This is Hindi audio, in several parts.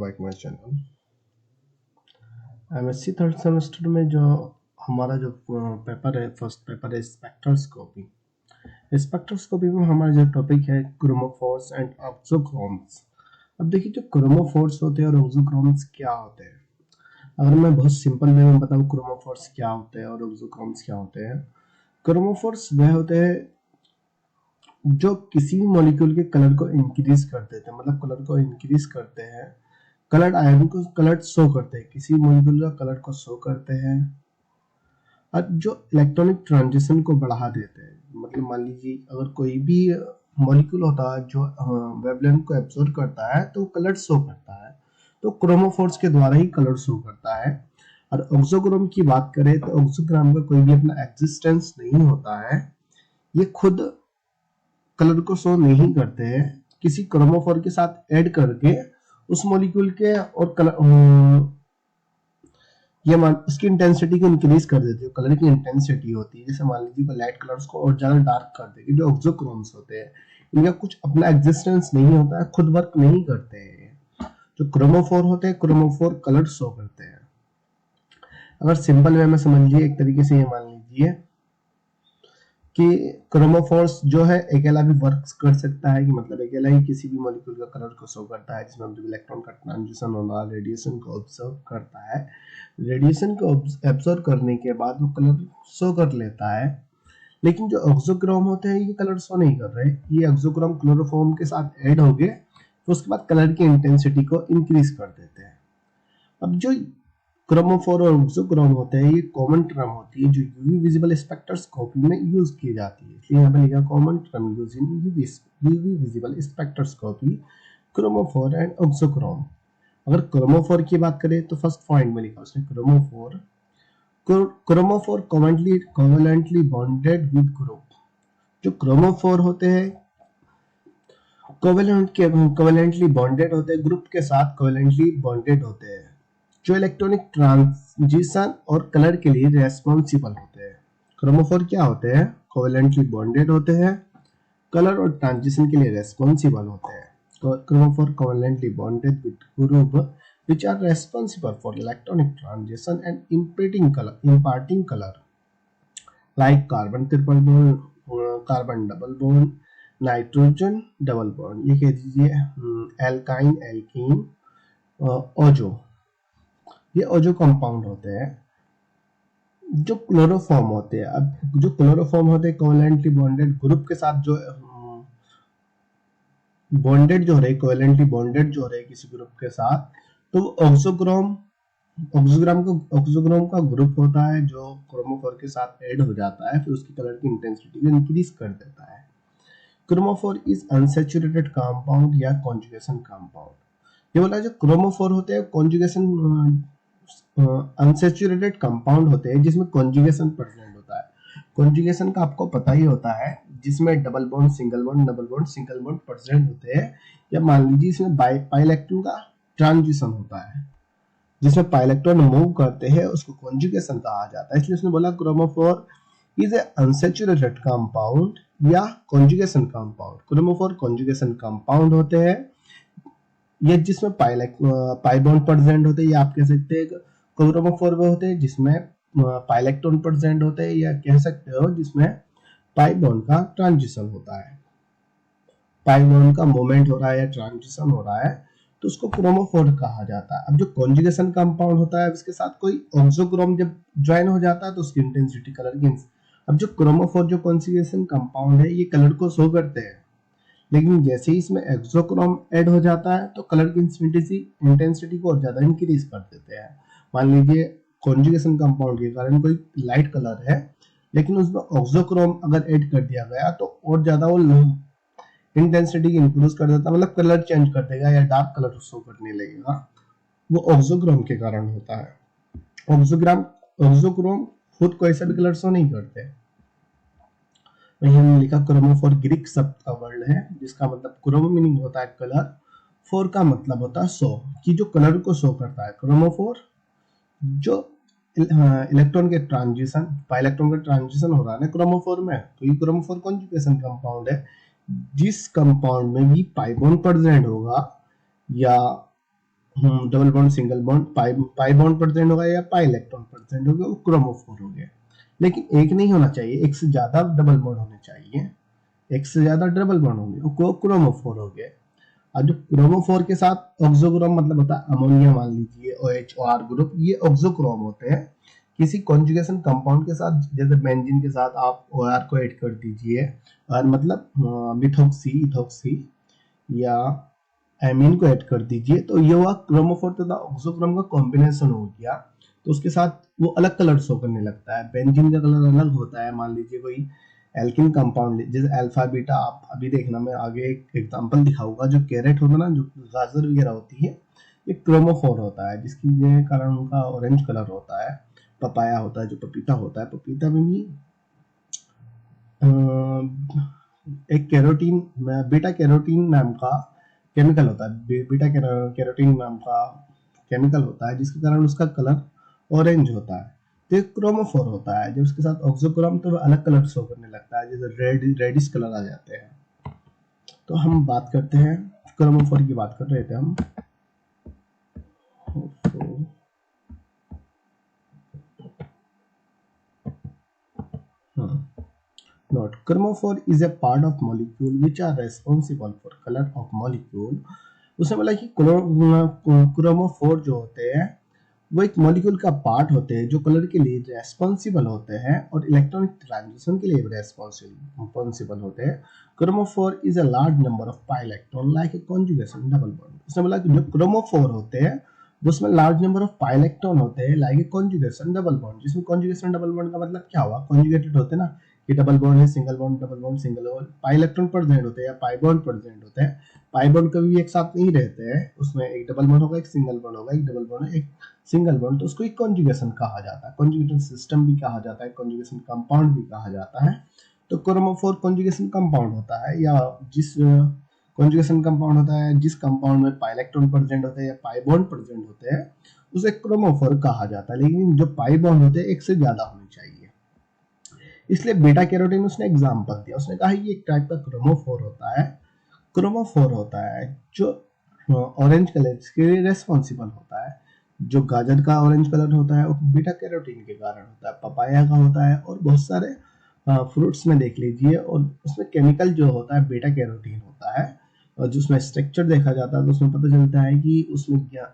Back my channel. MSc third semester में जो हमारा जो पेपर है, फर्स्ट पेपर है स्पेक्ट्रोस्कोपी। स्पेक्ट्रोस्कोपी में हमारा जो टॉपिक है क्रोमोफोर्स एंड ऑक्सोक्रोम्स। अब देखिए जो क्रोमोफोर्स होते हैं और ऑक्सोक्रोम्स क्या होते हैं। अगर मैं बहुत सिंपल वे में बताऊं क्रोमोफोर्स क्या होते हैं और ऑक्सोक्रोम्स क्या होते हैं। क्रोमोफोर्स वह होते हैं जो किसी भी मॉलिक्यूल के कलर को इंक्रीज कर देते हैं, मतलब कलर को इंक्रीज करते हैं, कलर्ड आयन को कलर शो करते हैं, किसी मॉलिक्यूल का कलर को शो करते हैं और जो इलेक्ट्रॉनिक ट्रांजिशन को बढ़ा देते हैं। मतलब मान लीजिए अगर कोई भी मॉलिक्यूल होता है जो वेवलेंथ को एब्जॉर्ब करता है तो कलर शो करता है, तो क्रोमोफोर्स के द्वारा ही कलर शो करता है। और ऑक्सोक्रोम की बात करें तो ऑक्सोक्रोम का कोई भी अपना एग्जिस्टेंस नहीं होता है, ये खुद कलर को शो नहीं करते हैं, किसी क्रोमोफोर के साथ ऐड करके उस मॉलिक्यूल के और कलर ये उसकी इंटेंसिटी को इंक्रीज कर देती है। कलर की इंटेंसिटी होती है, जैसे मान लीजिए लाइट कलर्स को और ज्यादा डार्क कर देगी। जो ऑक्सोक्रोम्स होते हैं इनका कुछ अपना एग्जिस्टेंस नहीं होता है, खुद वर्क नहीं करते हैं। जो क्रोमोफोर होते हैं, क्रोमोफोर कलर शो करते हैं। अगर सिंपल वे में समझिए एक तरीके से ये मान लीजिए कि क्रोमोफोर्स जो है अकेला भी वर्क कर सकता है, कि मतलब अकेला ही किसी भी मॉलिक्यूल का कलर को शो करता है, जिसमें इलेक्ट्रॉन का ट्रांजिशन होना, रेडिएशन को ऑब्जर्व करता है। रेडिएशन को ऑब्जर्व करने के बाद वो कलर शो कर लेता है। लेकिन जो ऑक्सोक्रोम होते हैं ये कलर शो नहीं कर रहे, ये ऑक्सोक्रोम क्लोरोफॉर्म के साथ ऐड हो गए तो उसके बाद कलर की इंटेंसिटी को इंक्रीज कर देते हैं। अब जो क्रोमोफोर और ऑक्सोक्रोम होते हैं ये कॉमन टर्म होती है जो यूवी विजिबल स्पेक्ट्रोस्कोपी में यूज की जाती है। इसलिए यहाँ पे लिखा common term use in UV visible spectroscopy chromophore and auxochrome. अगर क्रोमोफोर की बात करें तो फर्स्ट पॉइंट में लिखा उसने chromophore covalently bonded with group. जो क्रोमोफोर होते हैं कोवेलेंटली बॉन्डेड होते हैं, ग्रुप के साथ कोवेलेंटली बॉन्डेड होते हैं, जो इलेक्ट्रॉनिक ट्रांजिशन और कलर के लिए रेस्पॉन्सिबल होते हैं। क्रोमोफोर क्या होते हैं? कोवेलेंटली बॉन्डेड होते हैं, कलर और ट्रांजिशन के लिए रेस्पॉन्सिबल होते हैं। Chromophore covalently bonded with group which are responsible for electronic transition and imparting color like carbon triple bond, carbon double bond, nitrogen double bond, ये कह दीजिए एल्काइन, एल्कीन, ओजो, ये ओजो कंपाउंड होते हैं। जो क्लोरोफॉर्म होते हैं, अब जो क्लोरोफॉर्म होते हैं कोवेलेंटली बॉन्डेड ग्रुप के साथ जो बॉन्डेड जो रहे, कोवेलेंटली बॉन्डेड जो रहे किसी ग्रुप के साथ, तो ऑक्सोक्रोम का ग्रुप होता है जो क्रोमोफोर के साथ ऐड हो जाता है, फिर उसकी कलर की इंटेंसिटी को इंक्रीज कर देता है। क्रोमोफोर इज अनसैचुरेटेड कंपाउंड या कॉन्जुगेशन कंपाउंड। ये बोला जो क्रोमोफोर होते हैं कॉन्जुगेशन अनसैचुरेटेड कंपाउंड होते हैं जिसमें कॉन्जुगेशन प्रेजेंट होता है। कॉन्जुगेशन का आपको पता ही होता है, जिसमें double bond single bond present होते हैं, या मान लीजिए इसमें पाइलेक्ट्रॉन का ट्रांजिशन होता है, जिसमें पाइलेक्ट्रॉन मूव करते हैं, उसको कॉन्जुगेशन कहा जाता है। इसलिए उसने बोला chromophore is a unsaturated compound या conjugation compound. Chromophore conjugation compound होते हैं, ये जिसमें पाई बॉन्ड प्रेजेंट होते हैं, या आप कह सकते हैं क्रोमोफोर वो होते हैं जिसमें पाइलेक्ट्रॉन प्रेजेंट होते हैं, या कह सकते हो जिसमें पाई बॉन्ड का ट्रांजिशन होता है, पाई बॉन्ड का मूवमेंट हो रहा है या ट्रांजिशन हो रहा है, तो उसको क्रोमोफोर कहा जाता है। अब जो कॉन्जुगेशन कंपाउंड होता है उसके साथ कोई ऑक्सोक्रोम जब ज्वाइन हो जाता है तो उसकी इंटेंसिटी कलर की। अब जो क्रोमोफोर जो कॉन्जुगेशन कंपाउंड है ये कलर को शो करते हैं, लेकिन जैसे ही इसमें एक्सोक्रोम ऐड हो जाता है तो कलर की इंटेंसिटी को और ज्यादा इंक्रीज कर देते हैं। मान लीजिए कॉन्जुगेशन कंपाउंड के कारण कोई लाइट कलर है, लेकिन उसमें ऑक्सोक्रोम अगर ऐड कर दिया गया तो और ज्यादा वो इंटेंसिटी इंक्रीज कर देता है, मतलब कलर चेंज कर देगा या डार्क कलर शो करने लगेगा। वो ऑक्सोक्रोम के कारण होता है। ऑक्सोक्रोम खुद को ऐसा भी कलर शो नहीं करते। वहीं हमने लिखा क्रोमोफोर ग्रीक शब्द का वर्ड है जिसका मतलब क्रोमो मीनिंग होता है कलर, फोर का मतलब होता है शो, कि जो कलर को शो करता है। क्रोमोफोर जो इलेक्ट्रॉन के ट्रांजिशन, इलेक्ट्रॉन का ट्रांजिशन हो रहा है ना क्रोमोफोर में, तो ये क्रोमोफोर कॉन्जुगेशन कंपाउंड है। जिस कंपाउंड में भी पाई बॉन्ड प्रेजेंट होगा या double bond, single bond, pi bond present होगा या पाई इलेक्ट्रॉन प्रेजेंट होगा, वो क्रोमोफोर हो गया। लेकिन एक नहीं होना चाहिए, एक से ज्यादा डबल बॉन्ड होने चाहिए, एक से ज्यादा डबल बॉन्ड होंगे, वो क्रोमोफोर हो गया। और जो क्रोमोफोर के साथ ऑक्सोक्रोम मतलब होता है अमोनिया, मान लीजिए OH ग्रुप, ये ऑक्सोक्रोम होते हैं। किसी कॉन्जुगेशन कंपाउंड के साथ, जैसे बेंजीन के साथ आप OR को ऐड कर दीजिए, और मतलब मिथोक्सी, इथोक्सी या एमीन को ऐड कर दीजिए, तो ये हुआ क्रोमोफोर तथा ऑक्सोक्रोम का कॉम्बिनेशन हो गया। तो उसके साथ वो अलग कलर शो करने लगता है, बेंजीन का कलर अलग होता है। मान लीजिए कोई एल्किन कंपाउंड, जैसे अल्फा बीटा, आप अभी देखना, मैं आगे एक एग्जांपल दिखाऊंगा। जो कैरेट होता है ना, जो गाजर वगैरह होती है, ये क्रोमोफोर होता है, जिसकी कारण उनका ऑरेंज कलर होता है। पपाया होता है, जो पपीता होता है, पपीता में भी एक कैरोटीन, बीटा कैरोटीन नाम का केमिकल होता है, बीटा कैरोटीन नाम का केमिकल होता है, जिसके कारण उसका कलर ऑरेंज होता है। तो एक क्रोमोफोर होता है। जब उसके साथ ऑक्सोक्रोम, तो अलग कलर शो करने लगता है, जैसे रेडिश कलर आ जाते हैं। तो हम बात करते हैं क्रोमोफोर की, बात कर रहे थे हम। Note: chromophore is a part of molecule which are responsible for color of molecule। उसने बोला कि क्रोमोफोर जो होते हैं वो एक मॉलिक्यूल का पार्ट होते हैं जो कलर के लिए रेस्पॉन्सिबल होते हैं और इलेक्ट्रॉनिक ट्रांजिशन के लिए रेस्पॉन्सिबल होते हैं। Chromophore is a large number of pi electron like a conjugation double bond. उसने बोला कि जो क्रोमोफोर होते हैं उसमें large number of pi electron होते हैं like a conjugation double bond. जिसमें कॉन्जुगेशन डबल बॉन्ड का मतलब क्या हुआ, कॉन्जुगेटेड होते हैं ना, कि डबल बॉन्ड है, single bond, double bond, single bond, pi electron present होते हैं या पाई बॉन्ड प्रेजेंट होते हैं। पाई बॉन्ड कभी भी एक साथ नहीं रहते हैं, उसमें एक डबल बॉन्ड होगा, एक सिंगल बॉन्ड होगा, एक डबल बॉन्ड, एक सिंगल बॉन्ड, तो उसको एक कॉन्जुगेशन कहा जाता है, कॉन्जुगेशन सिस्टम भी कहा जाता है, कॉन्जुगेशन कंपाउंड भी कहा जाता है। तो क्रोमोफोर कॉन्जुगेशन कंपाउंड होता है, या जिस कॉन्जुगेशन कंपाउंड होता है जिस कंपाउंड में पाई इलेक्ट्रॉन प्रेजेंट होते हैं या पाई बॉन्ड प्रेजेंट होते हैं, उसे क्रोमोफोर कहा जाता है। लेकिन जो पाई बॉन्ड होते हैं एक से ज्यादा होने चाहिए। इसलिए बीटा कैरोटीन उसने एग्जांपल दिया, उसने कहा ये एक टाइप का क्रोमोफोर होता है। क्रोमोफोर होता है जो ऑरेंज कलर के लिए रेस्पॉन्सिबल होता है। जो गाजर का ऑरेंज कलर होता है वो बीटा कैरोटीन के कारण होता है, पपाया का होता है, और बहुत सारे फ्रूट्स में देख लीजिए, और उसमें केमिकल जो होता है बीटा कैरोटीन होता है। और जिसमें स्ट्रक्चर देखा जाता है तो उसमें पता चलता है कि उसमें क्या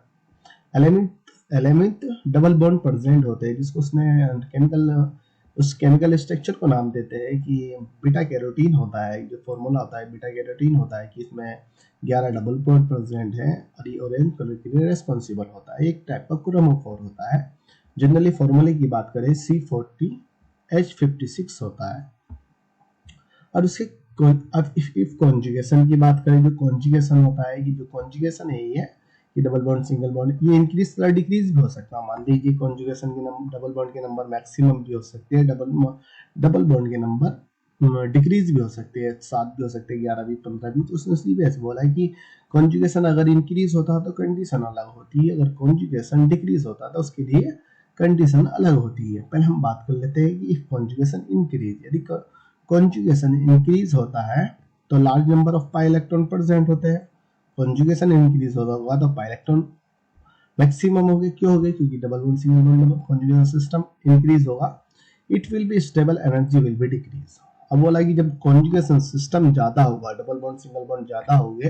element element double bond present होते हैं, जिसको उसने केमिकल, उस केमिकल स्ट्रक्चर को नाम देते हैं कि बीटा कैरोटीन होता है। जो फॉर्मूला होता है बीटा कैरोटीन होता है कि इसमें 11 डबल बॉन्ड प्रेजेंट है और ये ऑरेंज कलर के लिए रेस्पॉन्सिबल होता है। एक टाइप का क्रोमोफोर होता है। जनरली फॉर्मूले की बात करें C40H56 होता है। और उसके अब इफ कॉन्जुगेशन की बात करें, जो कॉन्जुगेशन होता है, कि जो कॉन्जुगेशन है ये कि डबल बॉन्ड, सिंगल बॉन्ड, ये इंक्रीज या डिक्रीज भी हो सकता है। मान लीजिए कॉन्जुगेशन के नंबर, डबल बॉन्ड के नंबर मैक्सिमम भी हो सकते हैं, डबल बॉन्ड के नंबर डिक्रीज भी हो सकते हैं, 7 भी हो सकते हैं, 11 भी, 15 भी। तो उसने इसलिए ऐसे बोला है कि कॉन्जुगेशन अगर इंक्रीज होता है तो कंडीशन अलग होती है, अगर कॉन्जुगेशन डिक्रीज होता है तो उसके लिए कंडीशन अलग होती है। पहले हम बात कर लेते हैं कि इफ कॉन्जुगेशन इंक्रीज, यदि कॉन्जुगेशन इंक्रीज होता है तो large number of pi electron present होते हैं। कॉन्जुगेशन इंक्रीज होगा तो पाई इलेक्ट्रॉन मैक्सिमम होंगे। क्यों होंगे? क्योंकि double bond, single bond, conjugation system increase होगा, it will be stable, energy will be decrease. अब बोला कि जब कॉन्जुगेशन सिस्टम ज्यादा होगा, डबल बॉन्ड, सिंगल बॉन्ड ज्यादा होंगे,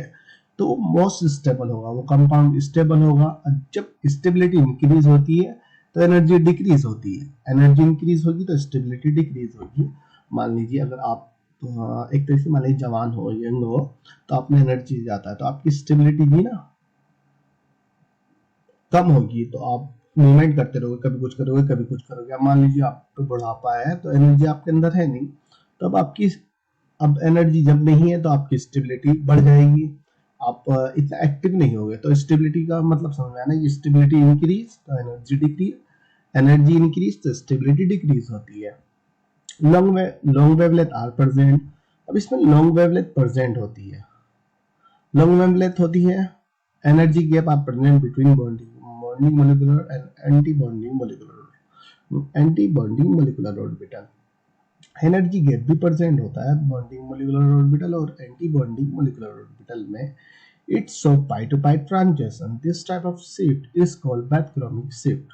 तो मोस्ट स्टेबल होगा, वो कंपाउंड स्टेबल होगा। और जब स्टेबिलिटी इंक्रीज होती है तो एनर्जी डिक्रीज होती है, एनर्जी इंक्रीज होगी तो स्टेबिलिटी डिक्रीज होगी। मान लीजिए अगर आप एक तरह से मान लीजिए जवान हो, यंग हो, तो आपने एनर्जी जाता है तो आपकी स्टेबिलिटी भी ना कम होगी, तो आप मूवमेंट करते रहोगे, कभी कुछ करोगे, कभी कुछ करोगे। अब मान लीजिए आप पे बुढ़ापा है तो एनर्जी आपके अंदर है नहीं, तो अब आपकी, अब एनर्जी जब नहीं है तो आपकी स्टेबिलिटी बढ़ जाएगी, आप इतना एक्टिव नहीं होगे। तो स्टेबिलिटी का मतलब समझ में आना, कि स्टेबिलिटी इंक्रीज तो एनर्जी डिक्रीज, एनर्जी इंक्रीज तो स्टेबिलिटी डिक्रीज होती है। Long wavelength are present. अब इसमें लॉन्ग वेवलेंथ प्रेजेंट होती है, लॉन्ग वेवलेंथ होती है, energy gap are present between bonding molecular and anti bonding molecular orbital. Energy gap भी प्रेजेंट होता है बॉन्डिंग मोलिकुलर ऑर्बिटल और एंटी बॉन्डिंग मोलिकुलर ऑर्बिटल में। It show pi to pi transition. This type of shift is called bathychromic shift.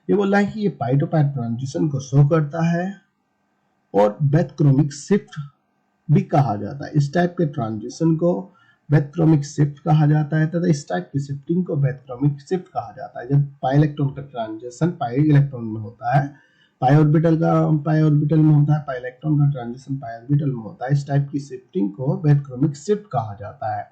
ये बोला है कि ये पाई टू पाई ट्रांजिशन को शो करता है और bathychromic shift भी कहा जाता है। इस टाइप के ट्रांजिशन को bathychromic shift कहा जाता है तथा इस टाइप की शिफ्टिंग को bathychromic shift कहा जाता है। जब पाई इलेक्ट्रॉन का ट्रांजिशन पाई इलेक्ट्रॉन में होता है, पाई ऑर्बिटल में होता है, पाई इलेक्ट्रॉन का ट्रांजिशन पाई ऑर्बिटल में होता है, इस टाइप की शिफ्टिंग को bathychromic shift कहा जाता है।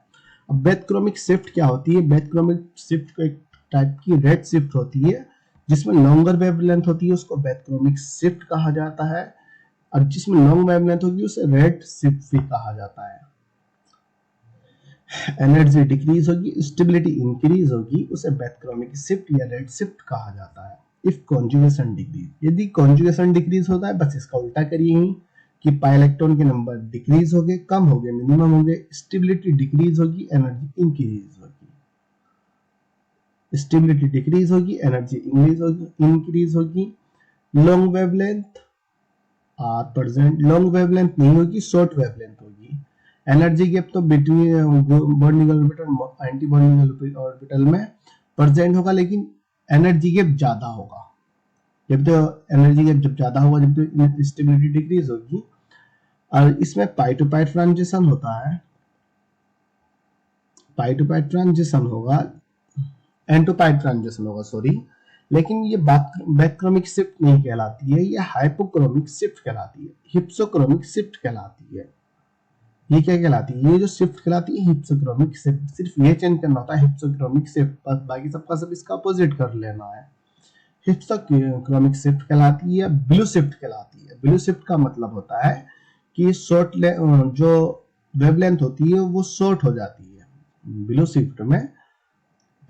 अब bathychromic shift क्या होती है? bathychromic shift को एक टाइप की रेड शिफ्ट होती है जिसमें लॉन्गर वेवलेंथ होती है, उसको bathychromic shift कहा जाता है, और जिसमें लॉन्ग वेवलेंथ होगी उसे रेड शिफ्ट भी कहा जाता है। एनर्जी डिक्रीज होगी, स्टेबिलिटी इंक्रीज होगी, उसे bathychromic शिफ्ट या रेड शिफ्ट कहा जाता है। इफ कॉन्जुगेशन डिक्रीज, यदि कॉन्जुगेशन डिक्रीज होता है, बस इसका उल्टा करिए ही कि पाई इलेक्ट्रॉन के नंबर डिक्रीज हो गए, कम हो गए, मिनिमम हो गए, स्टेबिलिटी डिक्रीज होगी, एनर्जी इंक्रीज होगी। स्टेबिलिटी डिक्रीज होगी, एनर्जी इंक्रीज होगी। Long wavelength are present, long wavelength नहीं होगी, शॉर्ट वेवलेंथ होगी। एनर्जी गैप तो between bonding orbital anti bonding orbital में प्रेजेंट होगा, लेकिन एनर्जी गैप ज्यादा होगा। जब तो एनर्जी गैप जब ज्यादा होगा, जब तो स्टेबिलिटी डिक्रीज होगी। और इसमें पाई टू पाई ट्रांजिशन होता है, पाई टू पाई ट्रांजिशन होगा, एन टू पाई ट्रांजिशन होगा, सॉरी। लेकिन ये बैथक्रोमिक शिफ्ट नहीं कहलाती है, ये हाइपोक्रोमिक शिफ्ट कहलाती है, हिप्सोक्रोमिक शिफ्ट कहलाती है। ये क्या कहलाती है? ये जो शिफ्ट कहलाती है हिप्सोक्रोमिक शिफ्ट। सिर्फ ये चेंज करना होता है हिप्सोक्रोमिक शिफ्ट, बस बाकी सबका सब इसका अपोजिट कर लेना है। हिप्सोक्रोमिक शिफ्ट कहलाती है, ब्लू शिफ्ट कहलाती है। ब्लू शिफ्ट का मतलब होता है कि शॉर्ट जो वेवलेंथ होती है वो शॉर्ट हो जाती है। ब्लू शिफ्ट में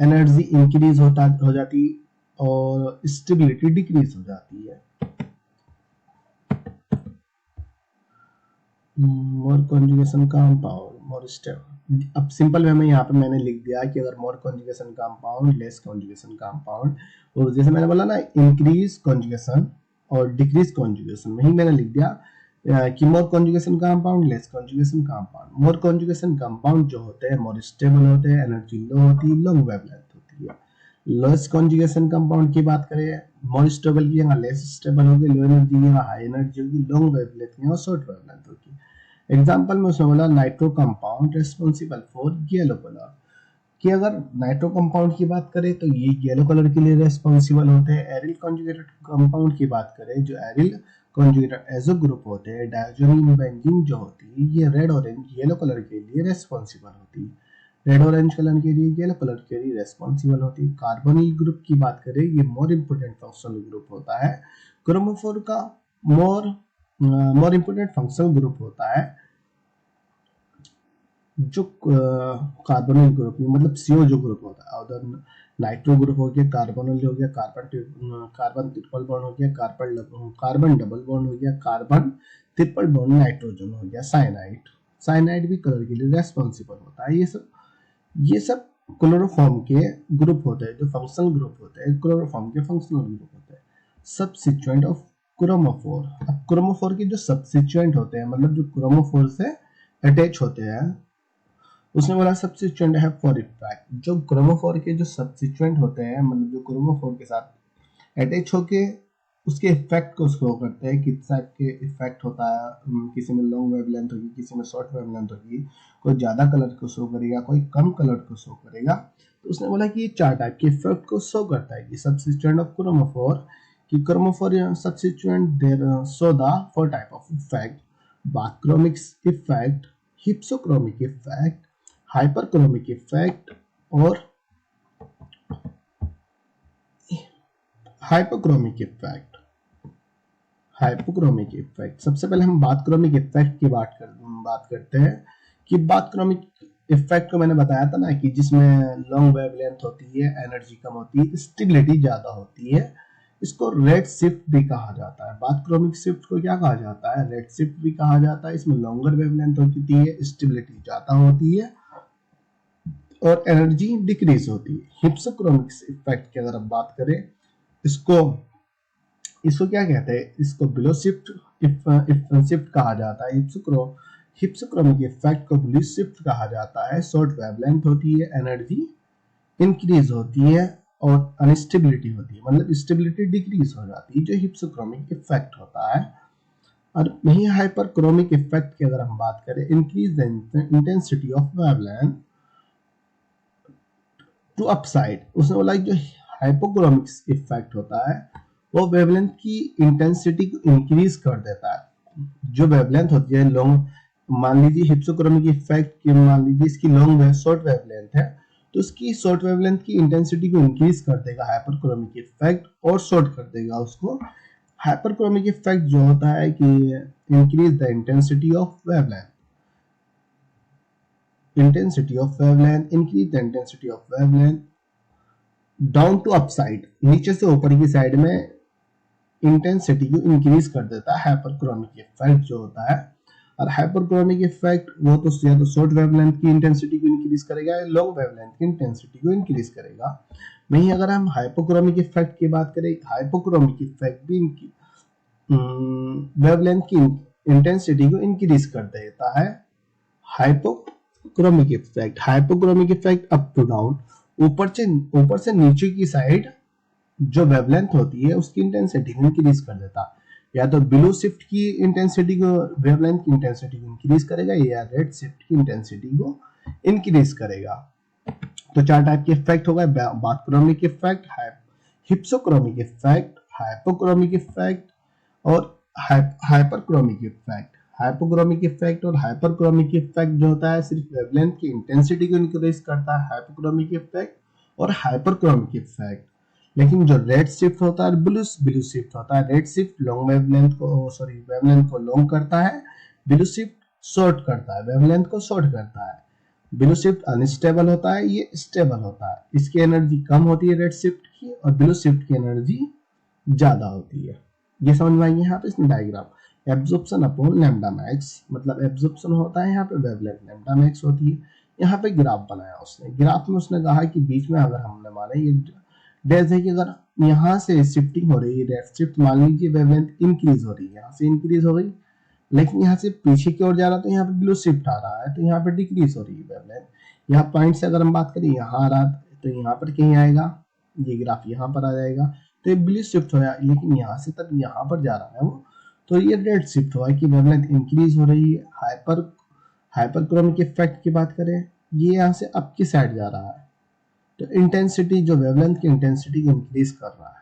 एनर्जी इंक्रीज हो जाती और स्टेबिलिटी डिक्रीज हो जाती है। More conjugation compound, more step. अब सिंपल वे में यहाँ पे मैंने लिख दिया कि अगर more conjugation compound, less conjugation compound, और जैसे मैंने बोला ना इंक्रीज कॉन्जुगेशन और डिक्रीज कॉन्जुगेशन, वही मैंने लिख दिया कि more conjugation compound, less conjugation compound. More conjugation compound जो होते हैं मोर स्टेबल होते हैं, एनर्जी लो होती है, लॉन्ग वेवलेंथ होती है। लेस कॉन्जुगेशन कंपाउंड की बात करें, मोर स्टेबल की जगह लेस स्टेबल होगी, लो एनर्जी की जगह हाई एनर्जी होगी, लॉन्ग वेवलेंथ की जगह शॉर्ट वेवलेंथ होगी। एग्जांपल में उसने बोला nitro compound responsible for yellow colour, कि अगर नाइट्रो कंपाउंड की बात करें तो ये येलो कलर के लिए रिस्पांसिबल होते हैं। एरिल कॉन्जुगेटेड कंपाउंड की बात करें, जो एरिल कॉन्जुगेटेड एजो ग्रुप होते हैं, डायजोनिन बेंजीन जो होती है, ये रेड ऑरेंज येलो कलर के लिए रिस्पांसिबल होती है। रेड ऑरेंज कलर के लिए, येलो कलर के लिए रिस्पांसिबल होती है। कार्बोनिल ग्रुप की बात करें, ये मोर इंपोर्टेंट फंक्शनल ग्रुप होता है। क्रोमोफोर का मोर इंपोर्टेंट फंक्शनल ग्रुप होता है। जो कार्बोनिल ग्रुप मतलब CO जो ग्रुप होता है, उधर नाइट्रो ग्रुप हो गया, कार्बोनिल हो गया, कार्बन ट्रिपल बॉन्ड हो गया, कार्बन डबल बॉन्ड हो गया, कार्बन ट्रिपल बॉन्ड नाइट्रोजन हो गया, साइनाइड भी कलर के लिए रेस्पॉन्सिबल होता है। ये सब क्लोरोफॉर्म के ग्रुप होते हैं, जो फंक्शनल ग्रुप होते हैं, क्लोरोफॉर्म के फंक्शनल ग्रुप होते हैं। सबसिक्वेंट ऑफ क्रोमोफोर, अब क्रोमोफोर के जो सबसिक्वेंट होते हैं, मतलब जो क्रोमोफोर से अटैच होते हैं, उसने बोला सबसिक्वेंट है फॉर इफेक्ट। जो क्रोमोफोर के जो सबसिक्वेंट होते हैं, मतलब जो क्रोमोफोर के साथ अटैच होके उसके इफेक्ट को शो करते हैं, किस टाइप के इफेक्ट होता है। किसी में लॉन्ग वेवलेंथ होगी, किसी में शॉर्ट वेवलेंथ होगी, कोई ज्यादा कलर को शो करेगा, कोई कम कलर को शो करेगा। तो उसने बोला कि ये 4 टाइप के इफेक्ट को शो करता है कि सबसिक्वेंट ऑफ क्रोमोफोर, कि chromophore subsequent there show the 4 type of effect: bathochromic effect, hypsochromic effect, hyperchromic effect और हाइपोक्रोमिक इफेक्ट। हाइपोक्रोमिक इफेक्ट, सबसे पहले हम बाथक्रोमिक इफेक्ट की बात करते हैं। कि बाथक्रोमिक इफेक्ट को मैंने बताया था ना कि जिसमें लॉन्ग वेवलेंथ होती है, एनर्जी कम होती है, स्टेबिलिटी ज्यादा होती है, इसको रेड शिफ्ट भी कहा जाता है। बाथक्रोमिक शिफ्ट को क्या कहा जाता है? रेड शिफ्ट भी कहा जाता है। इसमें लॉन्गर वेवलेंथ होती है, स्टेबिलिटी ज्यादा होती है और एनर्जी डिक्रीज होती है। हिप्सोक्रोमिक इफेक्ट की अगर हम बात करें, इसको क्या कहते हैं? इसको बिलो शिफ्ट शिफ्ट कहा जाता है। हिप्सोक्रोमिक इफेक्ट को ब्लू शिफ्ट कहा जाता है। शॉर्ट वेवलेंथ होती है, एनर्जी इंक्रीज होती है और अनस्टेबिलिटी होती है, मतलब स्टेबिलिटी डिक्रीज हो जाती है, जो हिप्सोक्रोमिक इफेक्ट होता है। और वही हाइपरक्रोमिक इफेक्ट की अगर हम बात करें, increase the intensity of wavelength to upside. उसने बोला जो हाइपोक्रोमिक इफेक्ट होता है वो वेवलेंथ की इंटेंसिटी को इंक्रीज कर देता है। जो वेवलेंथ होती है लॉन्ग, मान लीजिए हिप्सोक्रोमिक इफेक्ट की, मान लीजिए इसकी लॉन्ग वेव शॉर्ट वेवलेंथ है, तो उसकी शॉर्ट वेवलेंथ की इंटेंसिटी को इंक्रीज कर देगा हाइपरक्रोमिक इफेक्ट, और शॉर्ट कर देगा उसको। हाइपरक्रोमिक इफेक्ट जो होता है कि increase the intensity of wavelength, increase the intensity of wavelength down to upside, नीचे से ऊपर की साइड में इंटेंसिटी को इंक्रीज कर देता है हाइपरक्रोमिक इफेक्ट जो होता है। और हाइपरक्रोमिक इफेक्ट वो तो या तो शॉर्ट वेवलेंथ की इंटेंसिटी को इंक्रीज करेगा या लॉन्ग वेवलेंथ की इंटेंसिटी को इंक्रीज करेगा। वहीं अगर हम हाइपोक्रोमिक इफेक्ट की बात करें, हाइपोक्रोमिक इफेक्ट भी वेवलेंथ की इंटेंसिटी को इंक्रीज कर देता है। Hypochromic effect up to down, ऊपर से नीचे की साइड जो वेवलेंथ होती है उसकी इंटेंसिटी को इंक्रीज कर देता है। या तो ब्लू शिफ्ट की इंटेंसिटी को, वेवलेंथ की इंटेंसिटी को इंक्रीज करेगा, या रेड शिफ्ट की इंटेंसिटी को इंक्रीज करेगा। तो चार टाइप के इफेक्ट हो गए, bathochromic effect, hypsochromic effect, hypochromic effect और हाइपरक्रोमिक इफेक्ट। हाइपोक्रोमिक इफेक्ट और हाइपरक्रोमिक इफेक्ट जो होता है सिर्फ वेवलेंथ की इंटेंसिटी को इंक्रीज करता है, हाइपोक्रोमिक इफेक्ट और हाइपरक्रोमिक इफेक्ट। लेकिन जो रेड शिफ्ट होता है, ब्लू शिफ्ट होता है, रेड शिफ्ट लॉन्ग वेवलेंथ को, सॉरी वेवलेंथ को लॉन्ग करता है, ब्लू शिफ्ट शॉर्ट करता है, वेवलेंथ को शॉर्ट करता है। ब्लू शिफ्ट अनस्टेबल होता है, ये स्टेबल होता है, इसकी एनर्जी कम होती है रेड शिफ्ट की, और ब्लू शिफ्ट की एनर्जी ज्यादा होती है। ये समझ में आएगी यहाँ पे इसमें diagram. Absorption upon lambda max, मतलब एब्जॉर्प्शन होता है यहाँ पे, वेवलेंथ लैम्डा मैक्स होती है। यहाँ पे ग्राफ बनाया उसने, ग्राफ में उसने कहा कि बीच में अगर हमने माना ये डैश है कि अगर यहाँ से शिफ्टिंग हो रही है, रेड शिफ्ट मान लीजिए वेवलेंथ इंक्रीज हो रही है, यहाँ से इंक्रीज हो गई, लेकिन यहाँ से पीछे की ओर जा रहा है तो यहाँ पे ब्लू शिफ्ट आ रहा है, तो यहाँ पे डिक्रीज हो रही है वेवलेंथ। यहाँ पॉइंट से अगर हम बात करें, यहाँ आ रहा तो यहाँ पर कहीं आएगा, ये ग्राफ यहाँ पर आ जाएगा, तो ये ब्लू शिफ्ट हो रहा है, लेकिन यहाँ से तब यहाँ पर जा रहा है वो, तो ये रेड शिफ्ट हुआ है कि वेवलेंथ इंक्रीज हो रही है। हाइपरक्रोमिक इफेक्ट की बात करें, ये यहाँ से अप की साइड जा रहा है, तो इंटेंसिटी जो वेवलेंथ की इंटेंसिटी को इंक्रीज कर रहा है,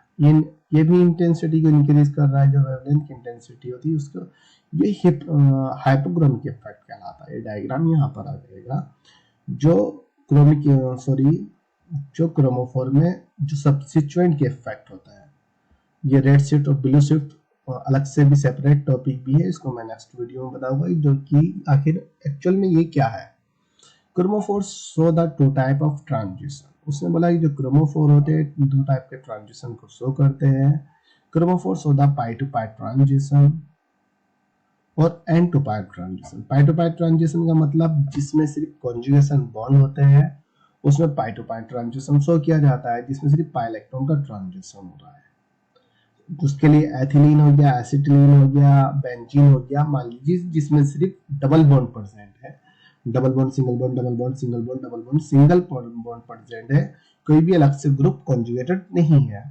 ये भी इंटेंसिटी को इंक्रीज कर रहा है, जो वेवलेंथ की इंटेंसिटी होती है उसको, ये हाइपोक्रोमिक इफेक्ट कहलाता है। ये डायग्राम यहाँ पर आ जाएगा। जो जो क्रोमोफोर में जो सब्स्टिट्यूएंट के इफेक्ट होता है, ये रेड शिफ्ट और ब्लू शिफ्ट अलग से भी सेपरेट टॉपिक भी है, इसको मैं नेक्स्ट वीडियो में बताऊंगा, जो कि आखिर एक्चुअल में ये क्या है। Chromophore show the two type of transition, उसने बोला कि जो क्रोमोफोर होते हैं दो टाइप के ट्रांजिशन को शो करते हैं। Chromophore show the pi to pi transition और n to pi transition. Pi to pi transition का मतलब जिसमें सिर्फ कॉन्जुगेशन बॉन्ड होते हैं, उसमें pi to pi transition show किया जाता है, जिसमें सिर्फ पाई इलेक्ट्रॉन का ट्रांजिशन हो रहा है। उसके लिए एथिलीन हो गया, एसिटिलीन हो गया, बेंजीन हो गया, मान लीजिए जिसमें सिर्फ डबल बॉन्ड प्रेजेंट है, double bond single bond double bond single bond double bond single bond present है, कोई भी अलग से ग्रुप कॉन्जुगेटेड नहीं है,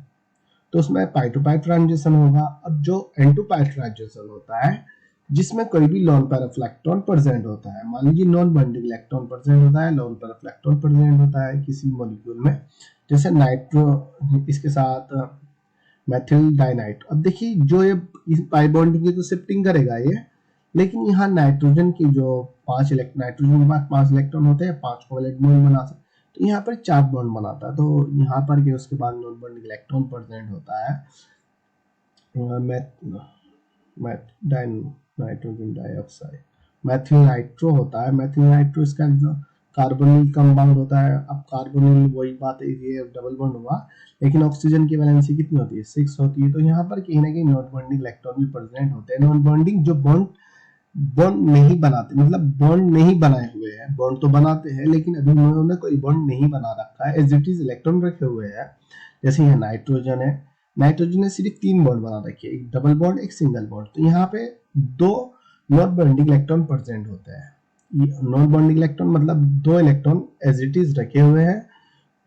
तो उसमें पाई टू पाई ट्रांजिशन होगा। अब जो एन टू पाई ट्रांजिशन होता है, जिसमें कोई भी lone pair of electron present होता है, मान लीजिए नॉन बॉन्डिंग इलेक्ट्रॉन प्रेजेंट होता है, lone pair of electron present होता है किसी मॉलिक्यूल में, जैसे नाइट्रो, इसके साथ मेथिल डाइनाइट। अब देखिए जो ये पाई बॉन्डिंग की तो शिफ्टिंग करेगा ये, लेकिन यहाँ नाइट्रोजन की जो नाइट्रोजन के पास 5 इलेक्ट्रॉन होते हैं, 5 कोवैलेंट बॉन्ड बना सकते, तो यहाँ पर 4 बॉन्ड बनाता है, तो यहाँ पर के उसके बाद नॉन बॉन्डिंग इलेक्ट्रॉन प्रेजेंट होता है, नाइट्रोजन डाइऑक्साइड, मेथिल नाइट्रो होता है। मेथिल नाइट्रो इसका कार्बोनिल कंपाउंड होता है। अब कार्बोनिल वही बात है, ये डबल बॉन्ड हुआ, लेकिन ऑक्सीजन की वैलेंसी कितनी होती है, 6 होती है, तो यहाँ पर कहीं ना कहीं नॉन बॉन्डिंग इलेक्ट्रॉन भी प्रेजेंट होते हैं। नॉन बॉन्डिंग जो बॉन्ड नहीं बनाते, मतलब बॉन्ड नहीं बनाए हुए हैं, बॉन्ड तो बनाते हैं लेकिन अभी उन्होंने कोई बॉन्ड नहीं बना रखा है, एज इट इज इलेक्ट्रॉन रखे हुए हैं। जैसे यहाँ नाइट्रोजन है, नाइट्रोजन ने सिर्फ 3 बॉन्ड बना रखे हैं, एक डबल बॉन्ड एक सिंगल बॉन्ड, तो यहाँ पे 2 नॉन बॉन्डिंग इलेक्ट्रॉन प्रेजेंट होता है। नॉन बॉन्डिंग इलेक्ट्रॉन मतलब दो इलेक्ट्रॉन एज इट इज रखे हुए हैं,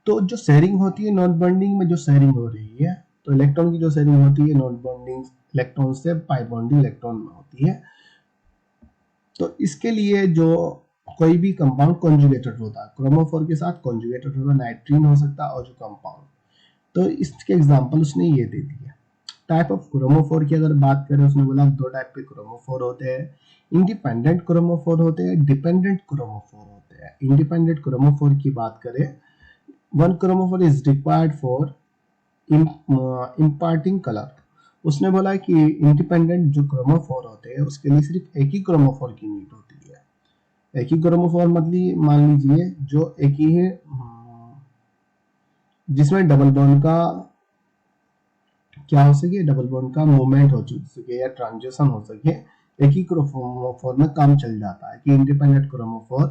तो जो शेयरिंग होती है नॉन बॉन्डिंग में, जो शेयरिंग हो रही है, तो इलेक्ट्रॉन की जो शेयरिंग होती है नॉन बॉन्डिंग इलेक्ट्रॉन से पाई बॉन्डिंग इलेक्ट्रॉन में होती है। तो इसके लिए जो कोई भी कंपाउंड कॉन्जुगेटेड होता है, क्रोमोफोर के साथ कॉन्जुगेटेड होता है, नाइट्रीन हो सकता है और जो कंपाउंड, तो इसके एग्जांपल उसने ये दे दिए। टाइप ऑफ क्रोमोफोर की अगर बात करें, उसने बोला दो टाइप के क्रोमोफोर होते हैं, इंडिपेंडेंट क्रोमोफोर होते हैं, डिपेंडेंट क्रोमोफोर होते हैं। इंडिपेंडेंट क्रोमोफोर की बात करें, one chromophore is required for imparting colour. उसने बोला कि इंडिपेंडेंट जो क्रोमोफोर होते हैं उसके लिए सिर्फ एक ही क्रोमोफोर की नीड होती है। एक ही क्रोमोफोर मतलब मान लीजिए जो एक ही है, जिसमें डबल बॉन्ड का क्या हो सके, डबल बॉन्ड का मूवमेंट हो सके या ट्रांजिशन हो सके, एक ही क्रोमोफोर में काम चल जाता है। कि इंडिपेंडेंट क्रोमोफोर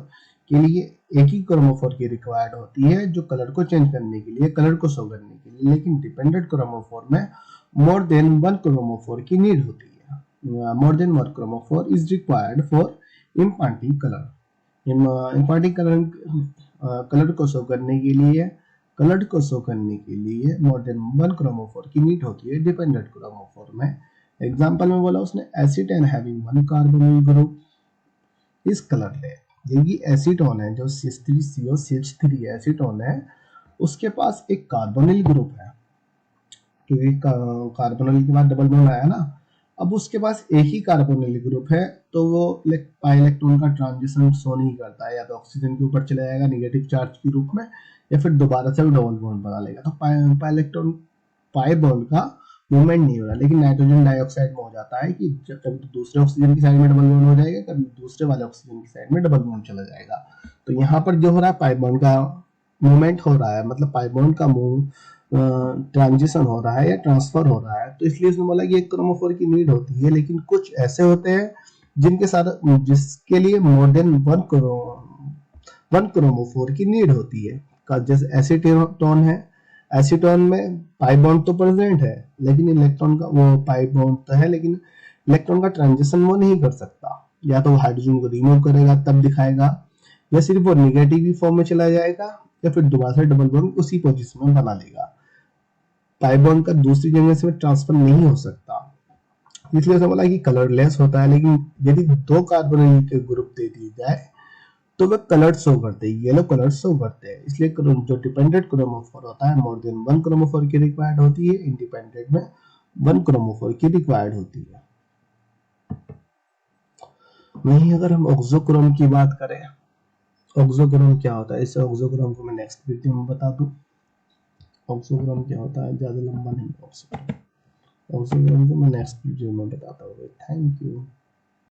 के लिए एक ही क्रोमोफोर की रिक्वायर्ड होती है जो कलर को चेंज करने के लिए, कलर को शो करने के लिए। लेकिन डिपेंडेंट क्रोमोफोर में मोर देन वन क्रोमोफोर की नीड होती है। More than one chromophore is required for imparting colour. Imparting colour को शो करने के लिए, कलर को शो करने के लिए मोर देन वन क्रोमोफोर की नीड होती है डिपेंडेंट क्रोमोफोर में। एग्जांपल में बोला उसने acetone having one carbonyl group is colourless. ये एसीटोन है जो CH3COCH3 एसीटोन है, उसके पास एक कार्बोनिल ग्रुप है, क्योंकि कार्बोनिल के बाद डबल बॉन्ड आया ना। अब उसके पास एक ही कार्बोनिल ग्रुप है, तो वो पाई इलेक्ट्रॉन का ट्रांजिशन शो नहीं करता है, या तो ऑक्सीजन के ऊपर चला जाएगा निगेटिव चार्ज के रूप में, या फिर दोबारा से डबल बॉन्ड बना लेगा। तो पाई इलेक्ट्रॉन, पाई बॉन्ड का मूवमेंट नहीं हो रहा। लेकिन नाइट्रोजन डाइऑक्साइड में हो जाता है कि कभी तो दूसरे ऑक्सीजन की साइड में डबल बॉन्ड हो जाएगा, कभी दूसरे वाले ऑक्सीजन की साइड में डबल बॉन्ड चला जाएगा। तो यहाँ पर जो हो रहा है पाई बॉन्ड का मूवमेंट हो रहा है, मतलब पाई बॉन्ड का मूव ट्रांजिशन हो रहा है या ट्रांसफर हो रहा है। तो इसलिए उसने बोला कि एक क्रोमोफोर की नीड होती है, लेकिन कुछ ऐसे होते हैं जिनके साथ, जिसके लिए मोर देन वन क्रोमोफोर की नीड होती है। जैसे एसीटोन है, एसीटोन में पाई बॉन्ड तो प्रेजेंट है, लेकिन इलेक्ट्रॉन का वो पाई बॉन्ड तो है, लेकिन इलेक्ट्रॉन का ट्रांजिशन वो नहीं कर सकता। या तो हाइड्रोजन को रिमूव करेगा तब दिखाएगा, या सिर्फ वो निगेटिव फॉर्म में चला जाएगा, या फिर दोबारा से डबल बॉन्ड उसी पोजीशन में बना लेगा। पाई बॉन्ड का दूसरी जगह से ट्रांसफर नहीं हो सकता। इसलिए उसने बोला कि कलरलेस होता है। लेकिन यदि दो कार्बोनिल के ग्रुप दे दिए जाए तो वे कलर शो करते हैं, येलो कलर शो करते हैं। इसलिए जो डिपेंडेंट क्रोमोफोर होता है मोर देन वन क्रोमोफोर की रिक्वायर्ड होती है, इंडिपेंडेंट में वन क्रोमोफोर की रिक्वायर्ड होती है। वहीं अगर हम ऑक्सोक्रोम की बात करें, ऑक्सोक्रोम क्या होता है, इस ऑक्सोक्रोम को मैं नेक्स्ट वीडियो में बता दूं। ऑक्सोक्रोम क्या होता है, ज्यादा लंबा नहीं ऑक्सोक्रोम, को मैं नेक्स्ट वीडियो में बताता हूँ। Thank you.